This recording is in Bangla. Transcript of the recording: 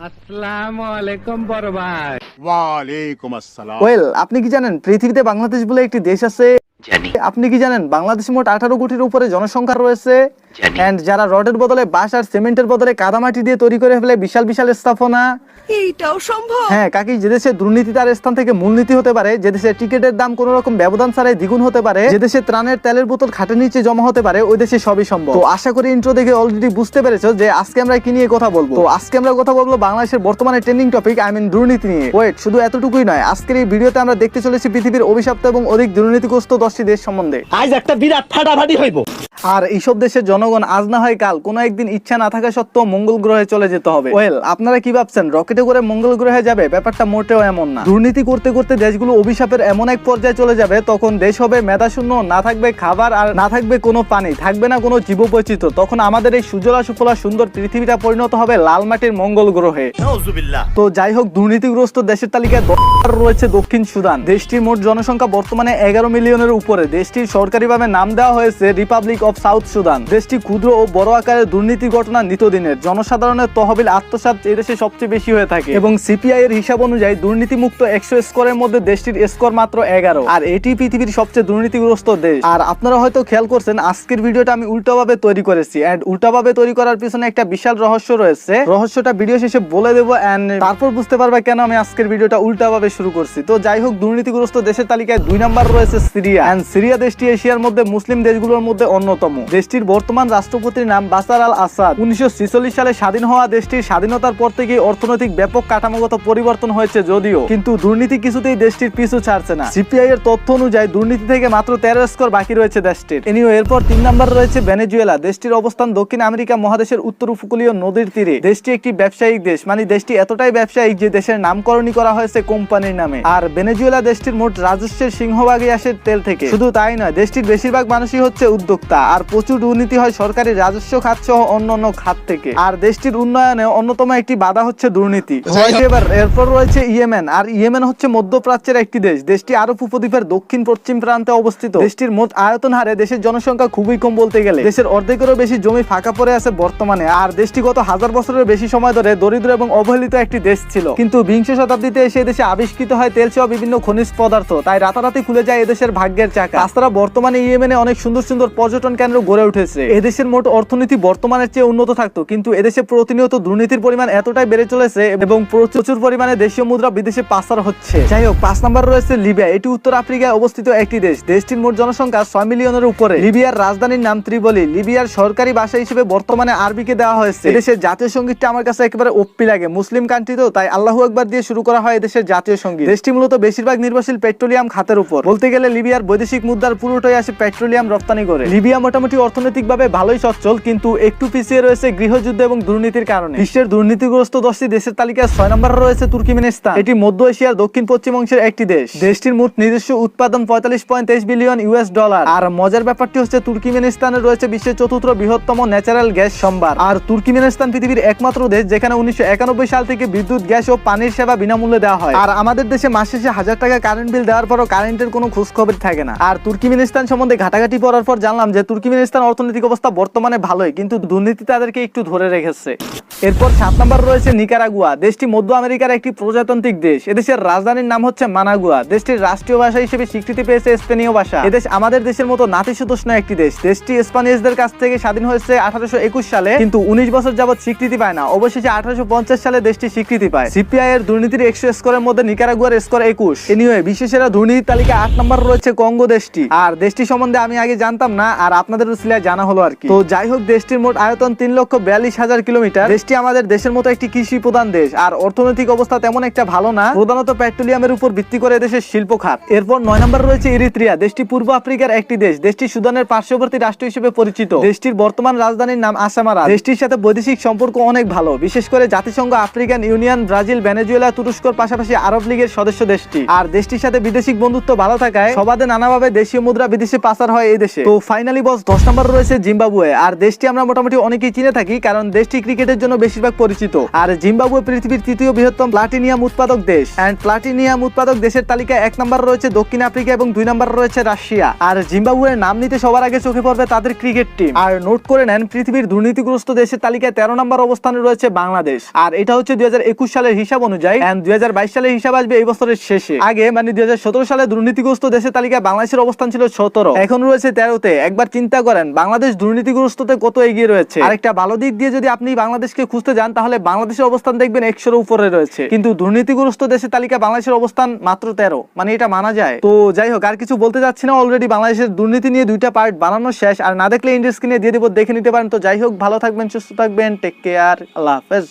আসসালামু আলাইকুম বড় ভাই। ওয়ালাইকুম আসসালাম। ওয়েল, আপনি কি জানেন পৃথিবীতে বাংলাদেশ বলে একটি দেশ আছে? জানি। আপনি কি জানেন বাংলাদেশে মোট 18 কোটির উপরে জনসংখ্যা রয়েছে? জানি। এন্ড যারা রডের বদলে বাঁশ আর সিমেন্টের বদলে কাদামাটি দিয়ে তৈরি করে ফেলে বিশাল বিশাল স্থাপনা। এইটাও সম্ভব? হ্যাঁ কাকি, যে দেশে দুর্নীতি তার স্থান থেকে মূলনীতি হতে পারে, যে দেশে টিকিটের দাম কোনো রকম ব্যবধান ছাড়াই দ্বিগুণ হতে পারে, যে দেশে ত্রাণের তেলের বোতল খাটের নিচে জমা হতে পারে, ওই দেশে সবই সম্ভব। তো আশা করি ইন্ট্রো দেখে অলরেডি বুঝতে পেরেছো যে আজকে আমরা কি নিয়ে কথা বলবো। তো আজকে আমরা কথা বলবো বাংলাদেশের বর্তমানে ট্রেন্ডিং টপিক দুর্নীতি নিয়ে। ওয়েট, শুধু এতটুকুই নয়, আজকের এই ভিডিওতে আমরা দেখতে চলেছি পৃথিবীর অভিশপ্ত এবং অধিক দুর্নীতিগ্রস্ত 10টি দেশ সম্বন্ধে। আজ একটা বিরাট ফাটাফাটি হইব। আর এইসব দেশের জনগণ আজ না হয় কাল কোনো একদিন ইচ্ছা না থাকা সত্ত্বেও মঙ্গল গ্রহে চলে যেতে হবে। ওয়েল, আপনারা কি ভাবছেন রকেটে করে মঙ্গল গ্রহে যাবে? ব্যাপারটা মোটেও এমন না। দুর্নীতি করতে করতে দেশগুলো অভিশাপের এমন এক পর্যায়ে চলে যাবে, তখন দেশ হবে মেধাশূন্য, না থাকবে খাবার আর না থাকবে কোনো পানি, থাকবে না কোনো জীববৈচিত্র্য। তখন আমাদের এই সুজলা সুফলা সুন্দর পৃথিবীটা পরিণত হবে লাল মাটির মঙ্গল গ্রহে। নাউজুবিল্লাহ। তো যাই হোক, দুর্নীতিগ্রস্ত দেশের তালিকায় রয়েছে দক্ষিণ সুদান। দেশটির মোট জনসংখ্যা বর্তমানে 11 মিলিয়নের উপরে। দেশটির সরকারিভাবে নাম দেওয়া হয়েছে রিপাবলিক অফ সাউথ সুদান। দেশটি ক্ষুদ্র ও বড় আকারের দুর্নীতি ঘটনা নিত্যদিনের। জনসাধারণের তহবিল আত্মসাৎ এদেশে সবচেয়ে বেশি হয়ে থাকে এবং সিপিআই এর হিসাব অনুযায়ী দুর্নীতিমুক্ত 100 স্কোরের মধ্যে দেশটির স্কোর মাত্র 11, আর এটি পৃথিবীর সবচেয়ে দুর্নীতিগ্রস্ত দেশ। আর আপনারা হয়তো খেয়াল করছেন আজকের ভিডিওটা আমি উল্টাভাবে তৈরি করেছি, এন্ড উল্টাভাবে তৈরি করার পিছনে একটা বিশাল রহস্য রয়েছে। রহস্যটা ভিডিও শেষে বলে দেবো, এন্ড তারপর বুঝতে পারবে কেন আমি আজকের ভিডিওটা উল্টাভাবে শুরু করছি। তো যাই হোক, দুর্নীতিগ্রস্ত দেশের তালিকায় 2 নম্বর রয়েছে সিরিয়া। এন্ড সিরিয়া দেশটি এশিয়ার মধ্যে মুসলিম দেশগুলোর মধ্যে অন্যতম। দেশটির বর্তমান রাষ্ট্রপতির নাম বাশার আল আসাদ। 1946 সালে স্বাধীন হওয়া দেশটির স্বাধীনতার পর থেকে অর্থনৈতিক ব্যাপক কাঠামোগত পরিবর্তন হয়েছে যদিও, কিন্তু দুর্নীতি কিছুতেই দেশটির পিছু ছাড়ছে না। সিপিআই এর তথ্য অনুযায়ী দুর্নীতি থেকে মাত্র 13 স্কোর বাকি রয়েছে দেশটির। এনিওয়ে, এরপর 3 নম্বর রয়েছে ভেনেজুয়েলা। দেশটির অবস্থান দক্ষিণ আমেরিকা মহাদেশের উত্তর উপকূলীয় নদীর তীরে। দেশটি একটি ব্যবসায়িক দেশ, মানে দেশটি এতটাই ব্যবসায়িক যে দেশের নামকরণই করা হয়েছে কোম্পানির নামে। আর ভেনেজুয়েলা দেশটির মোট রাজস্বের সিংহভাগই আসে তেল থেকে। শুধু তাই নয়, দেশটির বেশিরভাগ মানুষই হচ্ছে উদ্যোক্তা, আর প্রচুর দুর্নীতি হয় সরকারি রাজস্ব খাত সহ অন্যান্য খাত থেকে। আর দেশটির উন্নয়নে অন্যতম একটি বাধা হচ্ছে দুর্নীতি। এরপর রয়েছে ইয়েমেন। আর ইয়েমেন হচ্ছে মধ্যপ্রাচ্যের একটি দেশ। দেশটি আরব উপদ্বীপের দক্ষিণ পশ্চিম প্রান্তে অবস্থিত। দেশটির মোট আয়তন হারে দেশের জনসংখ্যা খুবই কম বলতে গেলে। দেশের অর্ধেকেরও বেশি জমি ফাঁকা পড়ে আছে বর্তমানে। আর দেশটি গত 1000 বছরের বেশি সময় ধরে দরিদ্র এবং অবহেলিত একটি দেশ ছিল, কিন্তু 20 শতাব্দীতে এসে দেশে আবিষ্কৃত হয় তেল সহ বিভিন্ন খনিজ পদার্থ, তাই রাতারাতি খুলে যায় এদেশের ভাগ্যের চাকা। তাছাড়া বর্তমানে ইয়েমেনে অনেক সুন্দর সুন্দর পর্যটন কেন্দ্র গড়ে উঠেছে। এদেশের মোট অর্থনীতি বর্তমানের চেয়ে উন্নত থাকতো, কিন্তু এদেশে প্রতিনিয়ত দুর্নীতির পরিমাণ এতটাই বেড়ে চলেছে এবং প্রচুর পরিমাণে দেশীয় মুদ্রা বিদেশে পাচার হচ্ছে। যাই হোক, 5 নম্বর রয়েছে লিবিয়া। এটি উত্তর আফ্রিকায় অবস্থিত একটি দেশ। দেশটির মোট জনসংখ্যা 6 মিলিয়নের উপরে। লিবিয়ার রাজধানীর নাম ত্রিপলি। লিবিয়ার সরকারি ভাষা হিসেবে বর্তমানে আরবিকে দেওয়া হয়েছে। এদেশের জাতীয় সঙ্গীতটা আমার কাছে একেবারে ওপ্পি লাগে। মুসলিম কান্ট্রি তো, তাই আল্লাহু আকবার দিয়ে শুরু করা হয় এদেশের জাতীয় সঙ্গীত। দেশটি মূলত বেশিরভাগ নির্ভরশীল পেট্রোলিয়াম খাতের উপর। বলতে গেলে লিবিয়ার বৈদেশিক মুদ্রার পুরোটাই আসে পেট্রোলিয়াম রপ্তানি করে। লিবিয়া মোটামুটি অর্থনৈতিকভাবে ভালোই সচ্ছল, কিন্তু একটু পিছিয়ে রয়েছে গৃহযুদ্ধ এবং দুর্নীতির কারণে। বিশ্বের দুর্নীতিগ্রস্ত 10টি দেশের তালিকায় 6 নম্বরে রয়েছে তুর্কমেনিস্তান। এটি মধ্য এশিয়ার দক্ষিণ পশ্চিম অংশের একটি দেশ। দেশটির মোট নিজস্ব উৎপাদন 45.23 বিলিয়ন ইউএস ডলার। আর মজার ব্যাপারটি হচ্ছে তুর্কমেনিস্তানে রয়েছে বিশ্বের 4র্থ বৃহত্তম ন্যাচারাল গ্যাস সম্ভার। আর তুর্কমেনিস্তান পৃথিবীর একমাত্র দেশ যেখানে 1991 সাল থেকে বিদ্যুৎ, গ্যাস ও পানির সেবা বিনামূল্যে দেওয়া হয়। আর আমাদের দেশে মাস শেষে 1000 টাকা কারেন্ট বিল দেওয়ার পরও কারেন্টের কোনো খোঁজ খবর থাকে না। আর তুর্কমেনিস্তান সম্বন্ধে ঘাটাঘাটি পড়ার পর জানলাম যে তুর্কমেনিস্তান অর্থনৈতিক অবস্থা বর্তমানে ভালোই, কিন্তু দুর্নীতি তাদেরকে একটু ধরে রেখেছে। এরপর 7 নম্বর রয়েছে নিকারাগুয়া। দেশটি মধ্য আমেরিকার একটি প্রজাতান্ত্রিক দেশ। এদেশের রাজধানীর নাম হচ্ছে মানাগুয়া। দেশটির রাষ্ট্রীয় ভাষা হিসেবে স্বীকৃতি পেয়েছে স্পেনীয় ভাষা। এদেশ আমাদের দেশের মতো নাতিশীতোষ্ণ একটি দেশ। দেশটি স্প্যানিশদের কাছ থেকে স্বাধীন হয়েছে 1821 সালে, কিন্তু 19 বছর যাবত স্বীকৃতি পায় না। অবশেষে 1850 সালে দেশটি স্বীকৃতি পায়। সিপিআই এর দুর্নীতির 100 স্কোরের মধ্যে নিকারাগুয়ার স্কোর 21। এনিওয়ে, বিশেষেরা দুর্নীতির তালিকায় 8 নম্বর রয়েছে কঙ্গো দেশটি। আর দেশটি সম্বন্ধে আমি আগে জানতাম না, আর আপনাদের উসিলায় জানা হলো আর কি। তো যাই হোক, দেশটির মোট আয়তন 3,42,000 কিলোমিটার। দেশটি আমাদের দেশের মতো একটি কৃষি প্রধান দেশ, আর অর্থনৈতিক অবস্থা তেমন একটা ভালো না, প্রধানত পেট্রোলিয়ামের উপর ভিত্তি করে দেশের শিল্প খাত। এরপর 9 নম্বর রয়েছে ইরিত্রিয়া। দেশটি পূর্ব আফ্রিকার একটি দেশ। দেশটি সুদানের পার্শ্ববর্তী রাষ্ট্র হিসেবে পরিচিত। দেশটির বর্তমান রাজধানীর নাম আসামারা। দেশটির সাথে বৈদেশিক সম্পর্ক অনেক ভালো, বিশেষ করে জাতিসংঘ, আফ্রিকান ইউনিয়ন, ব্রাজিল, ভেনেজুয়েলা, তুরস্কর পাশাপাশি আরব লীগের সদস্য দেশটি। আর দেশটির সাথে বিদেশিক বন্ধুত্ব ভালো থাকায় সবাদে নানা নানাভাবে দেশীয় মুদ্রা বিদেশে পাচার হয় এই দেশে। তো ফাইনালি বস 10 নম্বর রয়েছে জিম্বাবুয়ে। আর দেশটি আমরা মোটামুটি অনেকেই চিনে থাকি, কারণ দেশটি ক্রিকেটের জন্য বেশিরভাগ পরিচিত। আর জিম্বাবুয়ে পৃথিবীর তৃতীয় বৃহত্তম প্লাটিনিয়াম উৎপাদক দেশ। এন্ড প্লাটিনিয়াম উৎপাদক দেশের তালিকায় 1 নম্বর রয়েছে দক্ষিণ আফ্রিকা এবং 2 নম্বর রয়েছে রাশিয়া। আর জিম্বাবুয়ের নাম নিতে সবার আগে চোখে পড়বে তাদের ক্রিকেট টিম। আর নোট করে নেন, পৃথিবীর দুর্নীতিগ্রস্ত দেশের তালিকায় 13 নম্বর অবস্থানে রয়েছে বাংলাদেশ। আর এটা হচ্ছে 2021 সালের হিসাব অনুযায়ী। এন্ড 2022 সালের হিসাব আসবে এই বছরের শেষে। আগে মানে 2017 সালে দুর্নীতিগ্রস্ত দেশের তালিকায় বাংলাদেশের অবস্থান ছিল 17, এখন রয়েছে 13তে। একবার চিন্তা করেন বাংলাদেশ দুর্নীতিগ্রস্ততে কত এগিয়ে রয়েছে। আরেকটা ভালো দিক দিয়ে যদি আপনি বাংলাদেশকে খুঁজতে যান, তাহলে বাংলাদেশের অবস্থান দেখবেন 100-এর উপরে রয়েছে, কিন্তু দুর্নীতিগ্রস্ত দেশের তালিকায় বাংলাদেশের অবস্থান মাত্র 13। মানে এটা মানা যায়। তো যাই হোক, আর কিছু বলতে যাচ্ছি না, অলরেডি বাংলাদেশের দুর্নীতি নিয়ে 2টা পার্ট বানানো শেষ। আর না দেখলে ইন্ডেক্স কিনে দিয়ে দেবো, দেখে নিতে পারেন। তো যাই হোক, ভালো থাকবেন, সুস্থ থাকবেন, টেক কেয়ার, আল্লাহ হাফেজ।